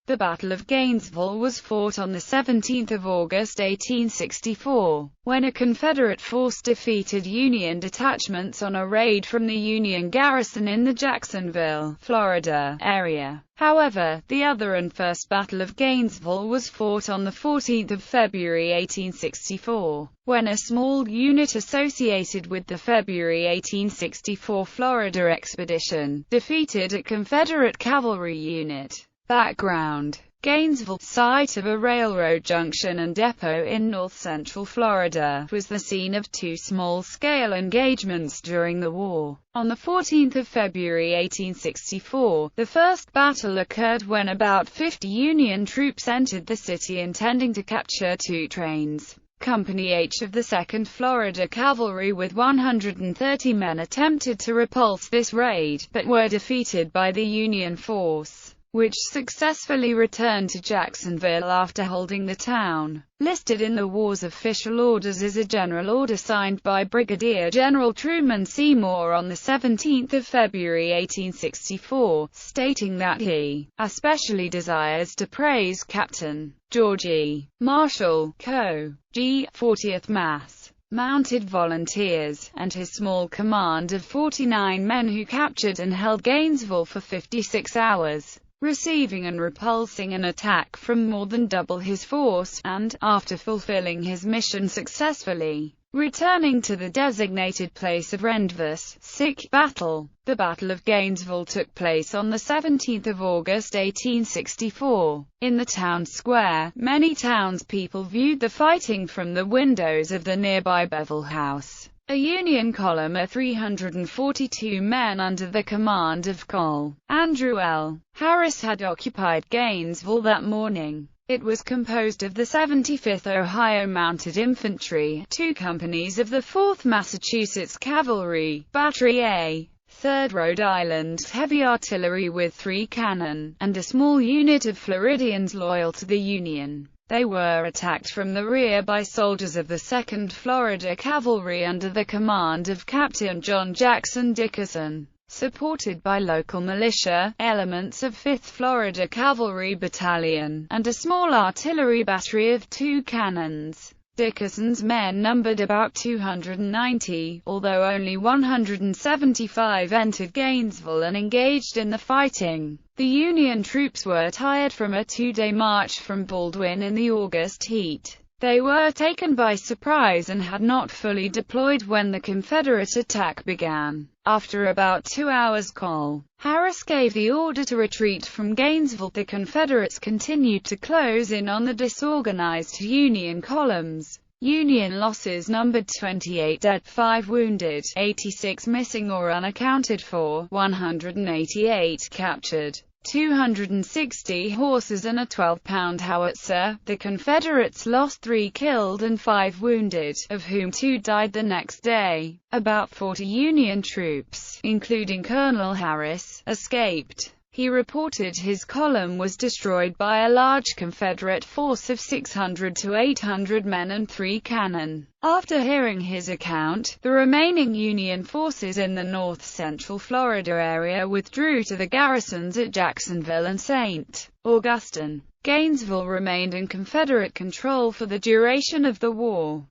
The Battle of Gainesville was fought on 17 August 1864, when a Confederate force defeated Union detachments on a raid from the Union garrison in the Jacksonville, Florida, area. However, the other and First Battle of Gainesville was fought on 14 February 1864, when a small unit associated with the February 1864 Florida expedition defeated a Confederate cavalry unit. Background: Gainesville, site of a railroad junction and depot in north-central Florida, was the scene of two small-scale engagements during the war. On 14 February 1864, the first battle occurred when about 50 Union troops entered the city intending to capture two trains. Company H of the 2nd Florida Cavalry with 130 men attempted to repulse this raid, but were defeated by the Union force, which successfully returned to Jacksonville after holding the town. Listed in the war's official orders is a general order signed by Brigadier General Truman Seymour on 17 February 1864, stating that he especially desires to praise Captain George E. Marshall, Co. G. 40th Mass. Mounted Volunteers, and his small command of 49 men who captured and held Gainesville for 56 hours. Receiving and repulsing an attack from more than double his force, and, after fulfilling his mission successfully, returning to the designated place of rendezvous. Battle. The Battle of Gainesville took place on 17 August 1864. In the town square, many townspeople viewed the fighting from the windows of the nearby Bevel House. A Union column of 342 men under the command of Col. Andrew L. Harris had occupied Gainesville that morning. It was composed of the 75th Ohio Mounted Infantry, 2 companies of the 4th Massachusetts Cavalry, Battery A, 3rd Rhode Island Heavy Artillery with 3 cannon, and a small unit of Floridians loyal to the Union. They were attacked from the rear by soldiers of the 2nd Florida Cavalry under the command of Captain John Jackson Dickerson, supported by local militia, elements of 5th Florida Cavalry Battalion, and a small artillery battery of 2 cannons. Dickerson's men numbered about 290, although only 175 entered Gainesville and engaged in the fighting. The Union troops were tired from a 2-day march from Baldwin in the August heat. They were taken by surprise and had not fully deployed when the Confederate attack began. After about 2 hours, Col. Harris gave the order to retreat from Gainesville. The Confederates continued to close in on the disorganized Union columns. Union losses numbered 28 dead, 5 wounded, 86 missing or unaccounted for, 188 captured, 260 horses and a 12-pound howitzer. The Confederates lost 3 killed and 5 wounded, of whom 2 died the next day. About 40 Union troops, including Colonel Harris, escaped. He reported his column was destroyed by a large Confederate force of 600 to 800 men and 3 cannon. After hearing his account, the remaining Union forces in the north-central Florida area withdrew to the garrisons at Jacksonville and St. Augustine. Gainesville remained in Confederate control for the duration of the war.